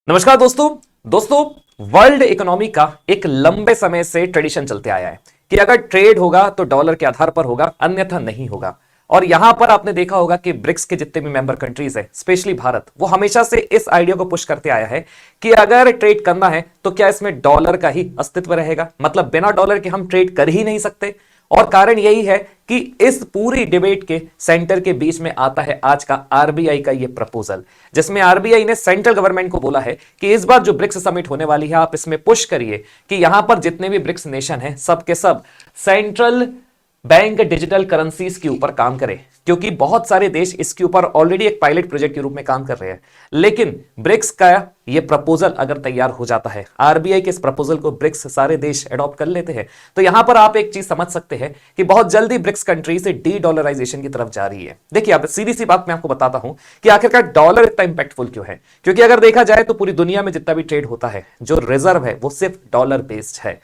नमस्कार दोस्तों। दोस्तों, वर्ल्ड इकोनॉमी का एक लंबे समय से ट्रेडिशन चलते आया है कि अगर ट्रेड होगा तो डॉलर के आधार पर होगा, अन्यथा नहीं होगा। और यहां पर आपने देखा होगा कि ब्रिक्स के जितने भी मेंबर कंट्रीज है, स्पेशली भारत, वो हमेशा से इस आइडिया को पुश करते आया है कि अगर ट्रेड करना है तो क्या इसमें डॉलर का ही अस्तित्व रहेगा, मतलब बिना डॉलर के हम ट्रेड कर ही नहीं सकते। और कारण यही है कि इस पूरी डिबेट के सेंटर के बीच में आता है आज का आरबीआई का ये प्रपोजल, जिसमें आरबीआई ने सेंट्रल गवर्नमेंट को बोला है कि इस बार जो ब्रिक्स समिट होने वाली है, आप इसमें पुश करिए कि यहां पर जितने भी ब्रिक्स नेशन हैं, सब के सब सेंट्रल बैंक डिजिटल करेंसीज के ऊपर काम करे, क्योंकि बहुत सारे देश इसके ऊपर ऑलरेडी एक पायलट प्रोजेक्ट के रूप में काम कर रहे हैं। लेकिन ब्रिक्स का यह प्रपोजल अगर तैयार हो जाता है, आरबीआई के इस प्रपोजल को ब्रिक्स सारे देश अडॉप्ट कर लेते हैं, तो यहां पर आप एक चीज समझ सकते हैं कि बहुत जल्दी ब्रिक्स कंट्री से डी डॉलराइजेशन की तरफ जा रही है। देखिए, अब सीधी सी बात मैं आपको बताता हूं कि आखिरकार डॉलर इतना इंपैक्टफुल क्यों है। क्योंकि अगर देखा जाए तो पूरी दुनिया में जितना भी ट्रेड होता है, जो रिजर्व है वो सिर्फ डॉलर बेस्ड है।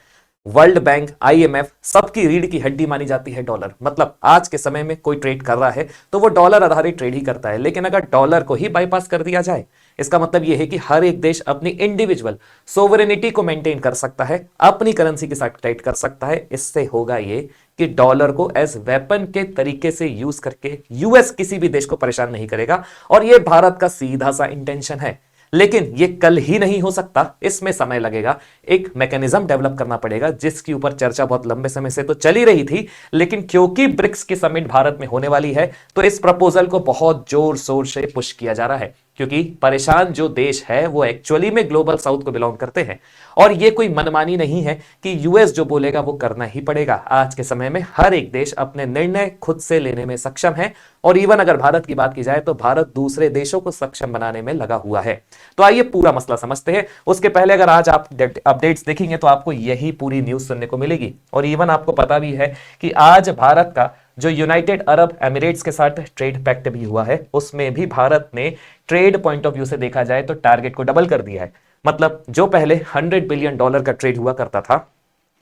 वर्ल्ड बैंक, आईएमएफ, सबकी रीढ़ की हड्डी मानी जाती है डॉलर। मतलब आज के समय में कोई ट्रेड कर रहा है तो वो डॉलर आधारित ट्रेड ही करता है। लेकिन अगर डॉलर को ही बाईपास कर दिया जाए, इसका मतलब यह है कि हर एक देश अपनी इंडिविजुअल सोवरेनिटी को मेंटेन कर सकता है, अपनी करेंसी के साथ ट्रेड कर सकता है। इससे होगा ये कि डॉलर को एज वेपन के तरीके से यूज करके यूएस किसी भी देश को परेशान नहीं करेगा। और यह भारत का सीधा सा इंटेंशन है। लेकिन यह कल ही नहीं हो सकता, इसमें समय लगेगा। एक मैकेनिज्म डेवलप करना पड़ेगा, जिसके ऊपर चर्चा बहुत लंबे समय से तो चली रही थी। लेकिन क्योंकि ब्रिक्स की समिट भारत में होने वाली है, तो इस प्रपोजल को बहुत जोर शोर से पुश किया जा रहा है। क्योंकि परेशान जो देश है वो एक्चुअली में ग्लोबल साउथ को बिलोंग करते हैं। और ये कोई मनमानी नहीं है कि यूएस जो बोलेगा वो करना ही पड़ेगा। आज के समय में हर एक देश अपने निर्णय खुद से लेने में सक्षम है। और इवन अगर भारत की बात की जाए तो भारत दूसरे देशों को सक्षम बनाने में लगा हुआ है। तो आइए पूरा मसला समझते हैं। उसके पहले अगर आज आप अपडेट्स देखेंगे तो आपको यही पूरी न्यूज सुनने को मिलेगी। और इवन आपको पता भी है कि आज भारत का जो यूनाइटेड अरब एमिरेट्स के साथ ट्रेड पैक्ट भी हुआ है, उसमें भी भारत ने ट्रेड पॉइंट ऑफ व्यू से देखा जाए तो टारगेट को डबल कर दिया है। मतलब जो पहले $100 बिलियन का ट्रेड हुआ करता था,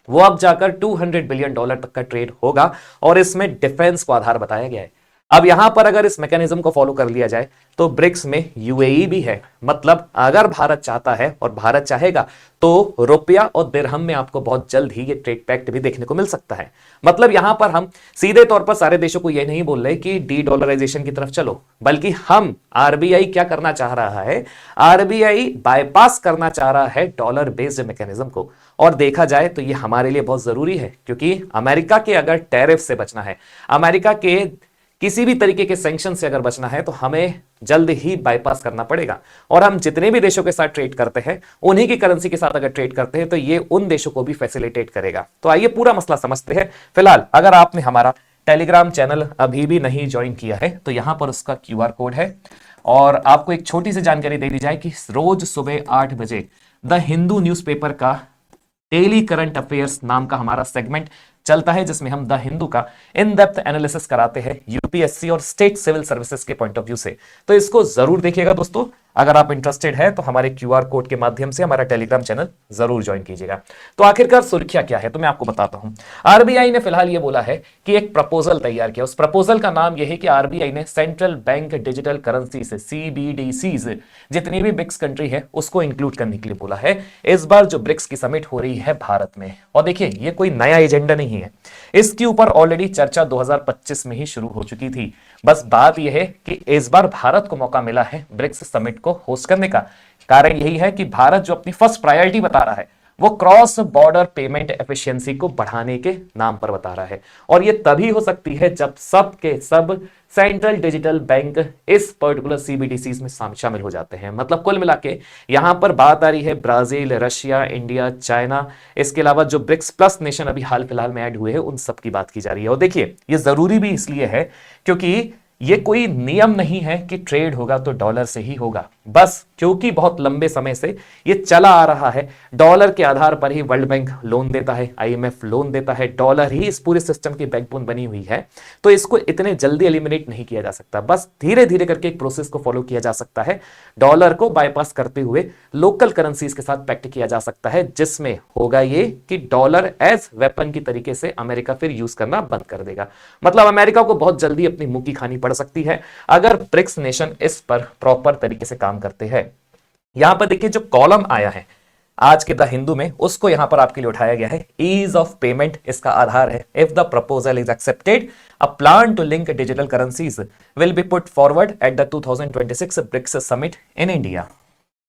वो अब जाकर $200 बिलियन तक का ट्रेड होगा। और इसमें डिफेंस को आधार बताया गया है। अब यहां पर अगर इस मैकेनिज्म को फॉलो कर लिया जाए तो ब्रिक्स में यूएई भी है। मतलब अगर भारत चाहता है और भारत चाहेगा तो रुपया और दिरहम में आपको बहुत जल्द ही ये ट्रेड पैक्ट भी देखने को मिल सकता है। मतलब यहां पर हम सीधे तौर पर सारे देशों को यह नहीं बोल रहे कि डी डॉलराइजेशन की तरफ चलो, बल्कि हम आरबीआई क्या करना चाह रहा है, आरबीआई बाईपास करना चाह रहा है डॉलर बेस्ड मैकेनिज्म को। और देखा जाए तो यह हमारे लिए बहुत जरूरी है, क्योंकि अमेरिका के अगर टैरिफ से बचना है, अमेरिका के किसी भी तरीके के सैंक्शन से अगर बचना है, तो हमें जल्द ही बाईपास करना पड़ेगा। और हम जितने भी देशों के साथ ट्रेड करते हैं, उन्हीं की करेंसी के साथ अगर ट्रेड करते हैं, तो ये उन देशों को भी फैसिलिटेट करेगा। तो आइए पूरा मसला समझते हैं। फिलहाल अगर आपने हमारा टेलीग्राम चैनल अभी भी नहीं ज्वाइन किया है तो यहां पर उसका क्यूआर कोड है। और आपको एक छोटी सी जानकारी दे दी जाए कि रोज सुबह 8 बजे द हिंदू न्यूज़पेपर का डेली करंट अफेयर्स नाम का हमारा सेगमेंट चलता है, जिसमें हम द हिंदू का इन डेप्थ एनालिसिस कराते हैं यूपीएससी और स्टेट सिविल सर्विसेज के पॉइंट ऑफ व्यू से। तो इसको जरूर देखिएगा दोस्तों। अगर आप इंटरेस्टेड है तो हमारे क्यूआर कोड के माध्यम से हमारा टेलीग्राम चैनल जरूर ज्वाइन कीजिएगा। तो आखिरकार सुर्खियां क्या है, तो मैं आपको बताता हूं। आरबीआई ने फिलहाल यह बोला है कि एक प्रपोजल तैयार किया। उस प्रपोजल का नाम यह है कि आरबीआई ने सेंट्रल बैंक डिजिटल करेंसी से सीबीडीसीज जितनी भी ब्रिक्स कंट्री है उसको इंक्लूड करने के लिए बोला है इस बार जो ब्रिक्स की समिट हो रही है भारत में। और देखिए, ये कोई नया एजेंडा नहीं है, इसके ऊपर ऑलरेडी चर्चा 2025 में ही शुरू हो चुकी थी। बस बात यह है कि इस बार भारत को मौका मिला है ब्रिक्स समिट को होस्ट करने का। कारण यही है कि भारत जो अपनी फर्स्ट प्रायोरिटी बता रहा है वो क्रॉस बॉर्डर पेमेंट एफिशिएंसी को बढ़ाने के नाम पर बता रहा है। और ये तभी हो सकती है जब सब के सब सेंट्रल डिजिटल बैंक इस पर्टिकुलर सीबीडीसीज में शामिल हो जाते हैं। मतलब कुल मिला के यहां पर बात आ रही है ब्राजील, रशिया, इंडिया, चाइना, इसके अलावा जो ब्रिक्स प्लस नेशन अभी हाल फिलहाल में ऐड हुए हैं, उन सब की बात की जा रही है। और देखिए, ये जरूरी भी इसलिए है क्योंकि ये कोई नियम नहीं है कि ट्रेड होगा तो डॉलर से ही होगा। बस क्योंकि बहुत लंबे समय से ये चला आ रहा है, डॉलर के आधार पर ही वर्ल्ड बैंक लोन देता है, आईएमएफ लोन देता है, डॉलर ही इस पूरे सिस्टम की बैकबोन बनी हुई है। तो इसको इतने जल्दी एलिमिनेट नहीं किया जा सकता। बस धीरे धीरे करके एक प्रोसेस को फॉलो किया जा सकता है। डॉलर को बाईपास करते हुए लोकल करेंसीज के साथ पैक्ट किया जा सकता है, जिसमें होगा ये कि डॉलर एज वेपन की तरीके से अमेरिका फिर यूज करना बंद कर देगा। मतलब अमेरिका को बहुत जल्दी अपनी मुंह की खानी पड़ सकती है अगर ब्रिक्स नेशन इस पर प्रॉपर तरीके से काम करते हैं। यहां पर देखिए जो कॉलम आया है आज के द हिंदू में, उसको यहां पर आपके लिए उठाया गया है। ईज ऑफ पेमेंट इसका आधार है। If the proposal is accepted, a plan to link digital currencies will be put forward at the 2026 BRICS summit in India.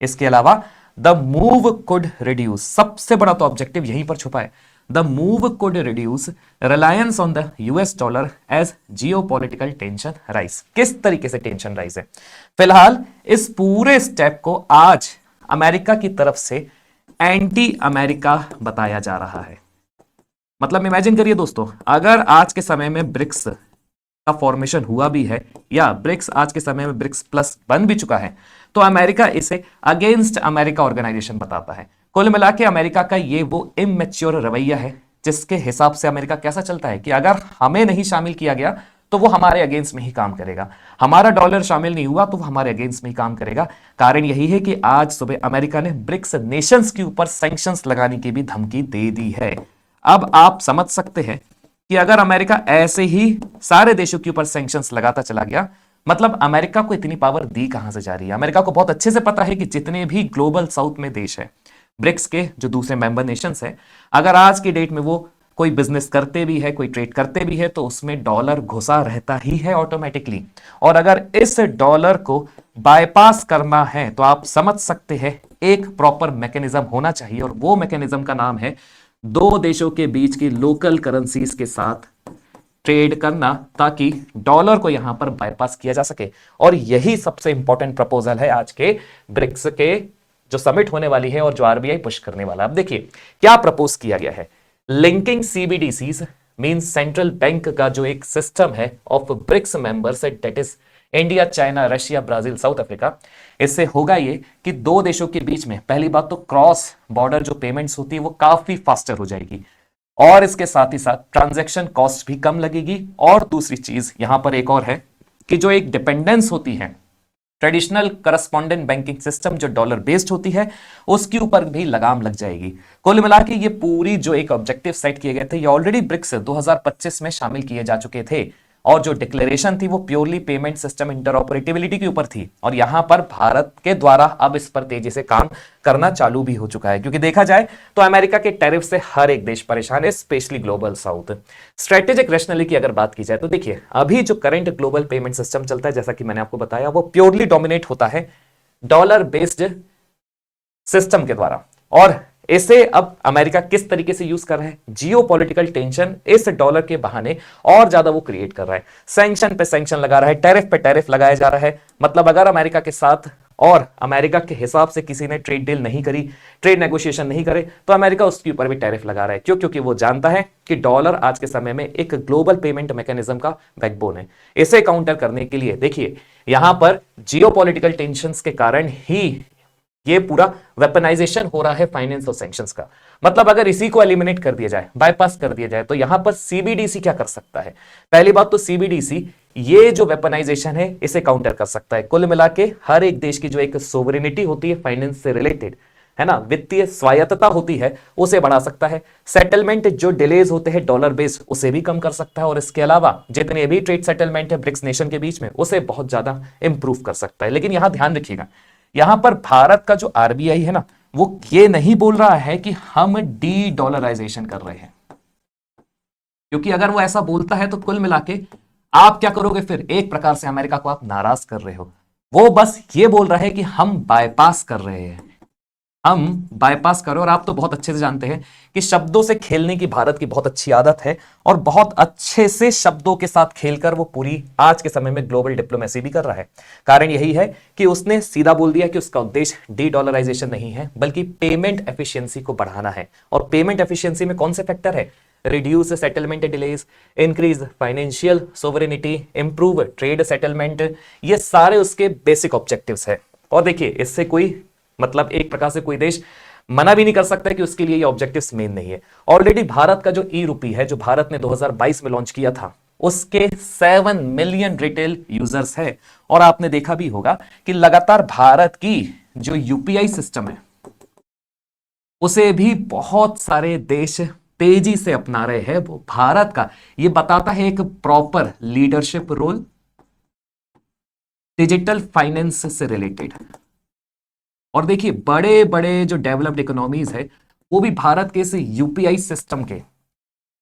इसके अलावा द मूव कुड रिड्यूस, सबसे बड़ा तो ऑब्जेक्टिव यहीं पर छुपा है। The move could reduce reliance on the US dollar as geopolitical tension rise. किस तरीके से टेंशन राइज है? फिलहाल इस पूरे स्टेप को आज अमेरिका की तरफ से एंटी अमेरिका बताया जा रहा है। मतलब इमेजिन करिए दोस्तों, अगर आज के समय में ब्रिक्स का फॉर्मेशन हुआ भी है या ब्रिक्स आज के समय में ब्रिक्स प्लस बन भी चुका है, तो अमेरिका इसे अगेंस्ट अमेरिका ऑर्गेनाइजेशन बताता है। कुल मिला के अमेरिका का ये वो इमेच्योर रवैया है जिसके हिसाब से अमेरिका कैसा चलता है कि अगर हमें नहीं शामिल किया गया तो वो हमारे अगेंस्ट में ही काम करेगा, हमारा डॉलर शामिल नहीं हुआ तो वो हमारे अगेंस्ट में ही काम करेगा। कारण यही है कि आज सुबह अमेरिका ने ब्रिक्स नेशंस के ऊपर सैंक्शंस लगाने की भी धमकी दे दी है। अब आप समझ सकते हैं कि अगर अमेरिका ऐसे ही सारे देशों के ऊपर सैंक्शंस लगाता चला गया, मतलब अमेरिका को इतनी पावर दी कहां से जा रही है। अमेरिका को बहुत अच्छे से पता है कि जितने भी ग्लोबल साउथ में देश है, ब्रिक्स के जो दूसरे मेंबर नेशंस है, अगर आज की डेट में वो कोई बिजनेस करते भी है, कोई ट्रेड करते भी है, तो उसमें डॉलर घुसा रहता ही है ऑटोमेटिकली। और अगर इस डॉलर को बाईपास करना है तो आप समझ सकते हैं एक प्रॉपर मैकेनिज्म होना चाहिए, और वो मैकेनिज्म का नाम है दो देशों के बीच की लोकल करेंसीज के साथ ट्रेड करना, ताकि डॉलर को यहां पर बाईपास किया जा सके। और यही सबसे इंपॉर्टेंट प्रपोजल है आज के ब्रिक्स के जो समिट होने वाली है और जो आरबीआई पुश करने वाला। अब देखिए क्या प्रपोज किया गया है। Linking CBDCs means central bank का जो एक सिस्टम है of BRICS members, that is India, China, Russia, Brazil, South Africa. इससे होगा ये कि दो देशों के बीच में पहली बात तो क्रॉस बॉर्डर जो पेमेंट्स होती है वो काफी फास्टर हो जाएगी, और इसके साथ ही साथ ट्रांजैक्शन कॉस्ट भी कम लगेगी। और दूसरी चीज यहां पर एक और है कि जो एक डिपेंडेंस होती है ट्रेडिशनल करस्पॉन्डेंट बैंकिंग सिस्टम जो डॉलर बेस्ड होती है, उसके ऊपर भी लगाम लग जाएगी। कुल मिला के ये पूरी जो एक ऑब्जेक्टिव सेट किए गए थे, ये ऑलरेडी ब्रिक्स 2025 में शामिल किए जा चुके थे, और जो डिक्लेरेशन थी वो प्योरली पेमेंट सिस्टम इंटरऑपरेटिबिलिटी के ऊपर थी। और यहां पर भारत के द्वारा अब इस पर तेजी से काम करना चालू भी हो चुका है, क्योंकि देखा जाए तो अमेरिका के टैरिफ से हर एक देश परेशान है, specially global south. Strategic rationality की अगर बात की जाए तो देखिए अभी जो करंट ग्लोबल पेमेंट सिस्टम चलता है, जैसा कि मैंने आपको बताया, वो प्योरली डोमिनेट होता है डॉलर बेस्ड सिस्टम के द्वारा। और इसे अब अमेरिका किस तरीके से यूज कर रहा है, जियोपॉलिटिकल टेंशन इस डॉलर के बहाने और ज्यादा वो क्रिएट कर रहा है, सैंक्शन पे सैंक्शन लगा रहा है, टैरिफ पे टैरिफ लगाया जा रहा है। मतलब अगर अमेरिका के साथ और अमेरिका के हिसाब से किसी ने ट्रेड डील नहीं करी, ट्रेड नेगोशिएशन नहीं करे, तो अमेरिका उसके ऊपर भी टैरिफ लगा रहा है। क्यों? क्योंकि वो जानता है कि डॉलर आज के समय में एक ग्लोबल पेमेंट मैकेनिज्म का बैकबोन है। इसे काउंटर करने के लिए देखिए यहां पर जियोपॉलिटिकल टेंशंस के कारण ही ये पूरा वेपनाइजेशन हो रहा है फाइनेंस और सैंक्शंस का। मतलब अगर इसी को एलिमिनेट कर दिया जाए, बाईपास कर दिया जाए, तो यहां पर सीबीडीसी क्या कर सकता है? पहली बात तो सीबीडीसी ये जो वेपनाइजेशन है इसे काउंटर कर सकता है। कुल मिला के हर एक देश की जो एक सोवरेनिटी होती है फाइनेंस से रिलेटेड, है ना, वित्तीय स्वायत्तता होती है, उसे बढ़ा सकता है। सेटलमेंट जो डिलेज होते हैं डॉलर बेस्ड, उसे भी कम कर सकता है। और इसके अलावा जितने भी ट्रेड सेटलमेंट है ब्रिक्स नेशन के बीच में, उसे बहुत ज्यादा इंप्रूव कर सकता है। लेकिन यहां ध्यान रखिएगा, यहां पर भारत का जो आरबीआई है ना, वो ये नहीं बोल रहा है कि हम डी डॉलराइजेशन कर रहे हैं, क्योंकि अगर वो ऐसा बोलता है तो कुल मिला के आप क्या करोगे फिर? एक प्रकार से अमेरिका को आप नाराज कर रहे हो। वो बस ये बोल रहा है कि हम बायपास कर रहे हैं, हम बायपास करो। और आप तो बहुत अच्छे से जानते हैं कि शब्दों से खेलने की भारत की बहुत अच्छी आदत है, और बहुत अच्छे से शब्दों के साथ खेलकर वो पूरी आज के समय में ग्लोबल डिप्लोमेसी भी कर रहा है। कारण यही है कि उसने सीधा बोल दिया कि उसका उद्देश्य डी डॉलराइजेशन नहीं है, बल्कि पेमेंट एफिशिएंसी को बढ़ाना है। और पेमेंट एफिशिएंसी में कौन से फैक्टर है? Reduce settlement delays, increase financial sovereignty, improve trade settlement, ये सारे उसके बेसिक ऑब्जेक्टिव्स है। और देखिए इससे कोई मतलब एक प्रकार से कोई देश मना भी नहीं कर सकता कि उसके लिए ये ऑब्जेक्टिव्स मेन नहीं है। ऑलरेडी भारत का जो ई रूपी है, जो भारत ने 2022 में लॉन्च किया था, उसके 7 मिलियन रिटेल यूजर्स है। और आपने देखा भी होगा कि लगातार भारत की जो यूपीआई सिस्टम है उसे भी बहुत सारे देश तेजी से अपना रहे हैं। वो भारत का ये बताता है एक proper leadership role digital finance से रिलेटेड। और देखिए बड़े बड़े जो डेवलप्ड इकोनॉमीज है वो भी भारत के इस यूपीआई सिस्टम के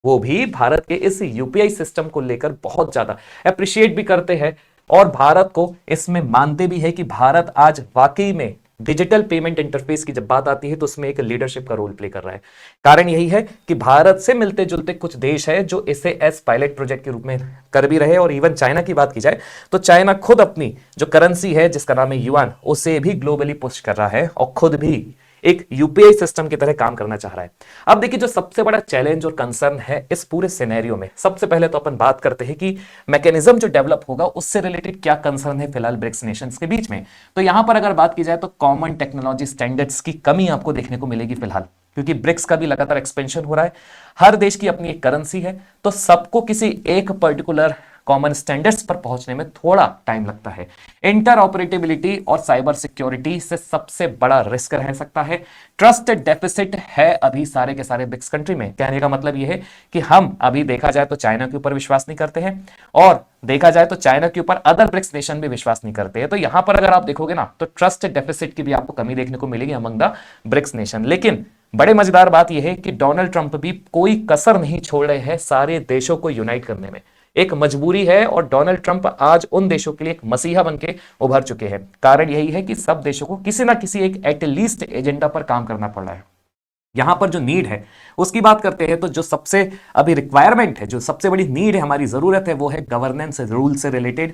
वो भी भारत के इस यूपीआई सिस्टम को लेकर बहुत ज्यादा अप्रिशिएट भी करते हैं और भारत को इसमें मानते भी है कि भारत आज वाकई में डिजिटल पेमेंट इंटरफेस की जब बात आती है तो उसमें एक लीडरशिप का रोल प्ले कर रहा है। कारण यही है कि भारत से मिलते जुलते कुछ देश है जो इसे एस पायलट प्रोजेक्ट के रूप में कर भी रहे। और इवन चाइना की बात की जाए तो चाइना खुद अपनी जो करेंसी है जिसका नाम है युआन उसे भी ग्लोबली पुश कर रहा है और खुद भी एक यूपीआई सिस्टम की तरह काम करना चाह रहा है। अब देखिए जो सबसे बड़ा चैलेंज और कंसर्न है इस पूरे सिनेरियो में, सबसे पहले तो अपन बात करते हैं कि मैकेनिज्म जो डेवलप होगा उससे रिलेटेड क्या कंसर्न है फिलहाल ब्रिक्स नेशंस के बीच में। तो यहां पर अगर बात की जाए तो कॉमन टेक्नोलॉजी स्टैंडर्ड्स की कमी आपको देखने को मिलेगी फिलहाल, क्योंकि ब्रिक्स का भी लगातार एक्सपेंशन हो रहा है। हर देश की अपनी एक करेंसी है तो सबको किसी एक पर्टिकुलर कॉमन स्टैंडर्ड्स पर पहुंचने में थोड़ा टाइम लगता है। इंटर ऑपरेटेबिलिटी और साइबर सिक्योरिटी से सबसे बड़ा रिस्क रह सकता है। ट्रस्ट डेफिसिट है अभी सारे के सारे ब्रिक्स कंट्री में। कहने का मतलब यह है कि हम अभी देखा जाए तो चाइना के ऊपर विश्वास नहीं करते हैं और देखा जाए तो चाइना के ऊपर अदर ब्रिक्स नेशन भी विश्वास नहीं करते हैं। तो यहां पर अगर आप देखोगे ना तो ट्रस्ट डेफिसिट की भी आपको कमी देखने को मिलेगी अमंग द ब्रिक्स नेशन। लेकिन बड़े मजेदार बात यह है कि डोनाल्ड ट्रंप भी कोई कसर नहीं छोड़ रहे हैं सारे देशों को यूनाइट करने में। एक मजबूरी है और डोनाल्ड ट्रंप आज उन देशों के लिए एक मसीहा बनके उभर चुके हैं। कारण यही है कि सब देशों को किसी ना किसी एक एटलीस्ट एजेंडा पर काम करना पड़ रहा है। यहां पर जो नीड है उसकी बात करते हैं तो जो सबसे अभी रिक्वायरमेंट है, जो सबसे बड़ी नीड है, हमारी जरूरत है, वो है गवर्नेंस रूल से रिलेटेड,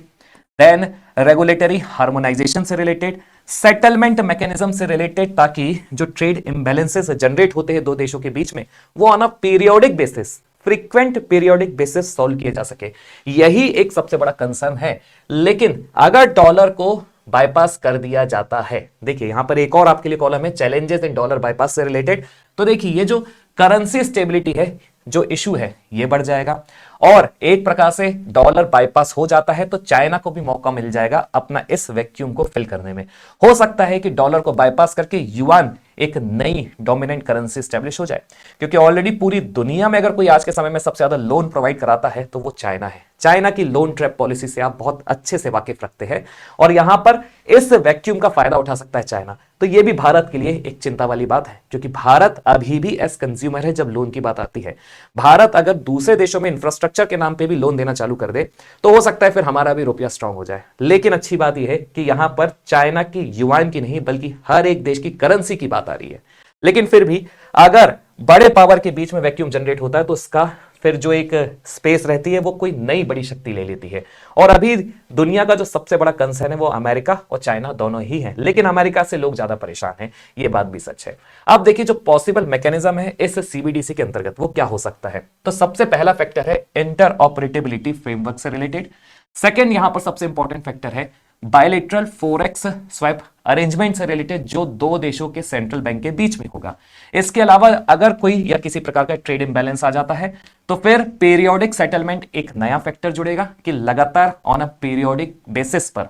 देन रेगुलेटरी हार्मोनाइजेशन से रिलेटेड, सेटलमेंट मैकेनिज्म से रिलेटेड, ताकि जो ट्रेड इम्बैलेंसेस जनरेट होते हैं दो देशों के बीच में वो on a periodic basis, frequent periodic basis solve किए जा सके। यही एक सबसे बड़ा कंसर्न है। लेकिन अगर डॉलर को बाईपास कर दिया जाता है, देखिए यहां पर एक और आपके लिए कॉलम है चैलेंजेस इन डॉलर बाईपास से रिलेटेड। तो देखिए ये जो करेंसी स्टेबिलिटी है, जो इशू है, ये बढ़ जाएगा और एक प्रकार से डॉलर बाईपास हो जाता है तो चाइना को भी मौका मिल जाएगा अपना इस वैक्यूम को फिल करने में। हो सकता है कि डॉलर को बाईपास करके युआन एक नई डोमिनेंट करेंसी स्टैब्लिश हो जाए, क्योंकि ऑलरेडी पूरी दुनिया में अगर कोई आज के समय में सबसे ज्यादा लोन प्रोवाइड कराता है तो वो चाइना है। चाइना की लोन ट्रैप पॉलिसी से आप बहुत अच्छे से वाकिफ रखते हैं और यहां पर इस वैक्यूम का फायदा उठा सकता है चाइना। तो ये भी भारत के लिए एक चिंता वाली बात है, क्योंकि भारत अभी भी एज कंज्यूमर है जब लोन की बात आती है। भारत अगर दूसरे देशों में इंफ्रास्ट्रक्चर के नाम पे भी लोन देना चालू कर दे तो हो सकता है फिर हमारा भी रुपया स्ट्रांग हो जाए। लेकिन अच्छी बात यह है कि यहां पर चाइना की युआन की नहीं बल्कि हर एक देश की करेंसी की बात आ रही है। लेकिन फिर भी अगर बड़े पावर के बीच में वैक्यूम जनरेट होता है तो उसका फिर जो एक स्पेस रहती है वो कोई नई बड़ी शक्ति ले लेती है। और अभी दुनिया का जो सबसे बड़ा कंसर्न है वो अमेरिका और चाइना दोनों ही है, लेकिन अमेरिका से लोग ज्यादा परेशान हैं, ये बात भी सच है। अब देखिए जो पॉसिबल मैकेनिज्म है इस सीबीडीसी के अंतर्गत वो क्या हो सकता है। तो सबसे पहला फैक्टर है इंटर ऑपरेटेबिलिटी फ्रेमवर्क से रिलेटेड। सेकेंड यहां पर सबसे इंपॉर्टेंट फैक्टर है बायलेटरल फोरेक्स स्वैप अरेंजमेंट से रिलेटेड, जो दो देशों के सेंट्रल बैंक के बीच में होगा। इसके अलावा अगर कोई या किसी प्रकार का ट्रेड इंबैलेंस आ जाता है तो फिर पीरियोडिक सेटलमेंट एक नया फैक्टर जुड़ेगा कि लगातार ऑन अ पीरियोडिक बेसिस पर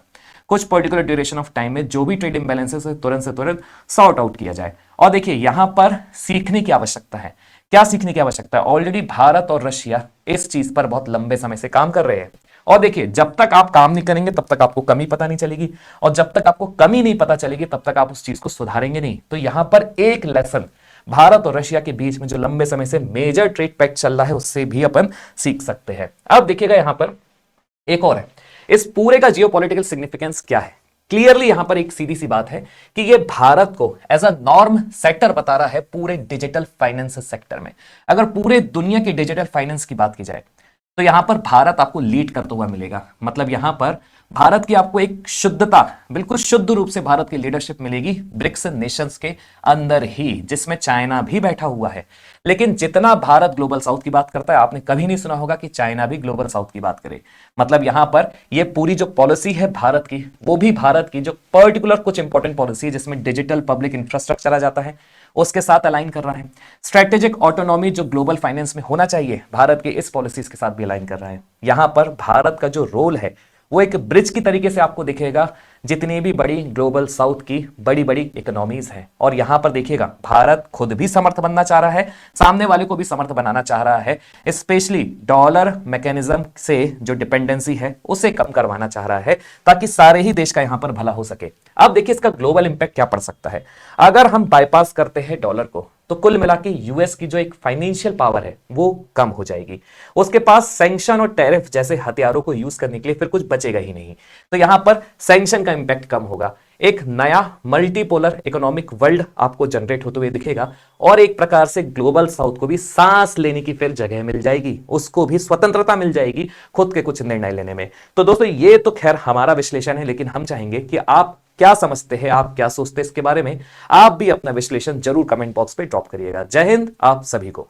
कुछ पर्टिकुलर ड्यूरेशन ऑफ टाइम में जो भी ट्रेड इंबैलेंसेस है तुरंत से तुरंत सॉर्ट आउट किया जाए। और देखिए यहां पर सीखने की आवश्यकता है। क्या सीखने की आवश्यकता है? ऑलरेडी भारत और रशिया इस चीज पर बहुत लंबे समय से काम कर रहे हैं। और देखिए जब तक आप काम नहीं करेंगे तब तक आपको कमी पता नहीं चलेगी, और जब तक आपको कमी नहीं पता चलेगी तब तक आप उस चीज को सुधारेंगे नहीं। तो यहां पर एक लेसन भारत और रशिया के बीच में जो लंबे समय से मेजर ट्रेड पैक्ट चल रहा है उससे भी अपन सीख सकते हैं। अब देखिएगा यहां पर एक और है, इस पूरे का जियोपॉलिटिकल सिग्निफिकेंस क्या है। क्लियरली यहां पर एक सीधी सी बात है कि ये भारत को एज अ नॉर्म सेक्टर बता रहा है पूरे डिजिटल फाइनेंस सेक्टर में। अगर पूरे दुनिया के डिजिटल फाइनेंस की बात की जाए तो यहां पर भारत आपको लीड करता हुआ मिलेगा। मतलब यहां पर भारत की आपको एक शुद्धता, बिल्कुल शुद्ध रूप से भारत की लीडरशिप मिलेगी ब्रिक्स नेशंस के अंदर ही, जिसमें चाइना भी बैठा हुआ है। लेकिन जितना भारत ग्लोबल साउथ की बात करता है, आपने कभी नहीं सुना होगा कि चाइना भी ग्लोबल साउथ की बात करे। मतलब यहां पर ये पूरी जो पॉलिसी है भारत की, वो भी भारत की जो पर्टिकुलर कुछ इंपॉर्टेंट पॉलिसी है जिसमें डिजिटल पब्लिक इंफ्रास्ट्रक्चर आ जाता है उसके साथ अलाइन कर रहा है। स्ट्रेटेजिक ऑटोनॉमी जो ग्लोबल फाइनेंस में होना चाहिए भारत के इस पॉलिसीज के साथ भी अलाइन कर रहा है। यहां पर भारत का जो रोल है वो एक ब्रिज की तरीके से आपको दिखेगा जितनी भी बड़ी ग्लोबल साउथ की बड़ी बड़ी इकोनॉमीज हैं। और यहां पर देखिएगा भारत खुद भी समर्थ बनना चाह रहा है, सामने वाले को भी समर्थ बनाना चाह रहा है, स्पेशली डॉलर मैकेनिज्म से जो डिपेंडेंसी है उसे कम करवाना चाह रहा है ताकि सारे ही देश का यहां पर भला हो सके। अब देखिए इसका ग्लोबल इंपैक्ट क्या पड़ सकता है। अगर हम बाईपास करते हैं डॉलर को तो कुल मिला के यूएस की जो एक फाइनेंशियल पावर है वो कम हो जाएगी, उसके पास सैंक्शन और टैरिफ जैसे हथियारों को यूज करने के लिए फिर कुछ बचेगा ही नहीं। तो यहां पर सैंक्शन का इंपैक्ट कम होगा, एक नया मल्टीपोलर इकोनॉमिक वर्ल्ड आपको जनरेट होते हुए दिखेगा और एक प्रकार से ग्लोबल साउथ को भी सांस लेने की फिर जगह मिल जाएगी, उसको भी स्वतंत्रता मिल जाएगी खुद के कुछ निर्णय लेने में। तो दोस्तों ये तो खैर हमारा विश्लेषण है, लेकिन हम चाहेंगे कि आप क्या समझते हैं, आप क्या सोचते हैं इसके बारे में, आप भी अपना विश्लेषण जरूर कमेंट बॉक्स पे ड्रॉप करिएगा। जय हिंद आप सभी को।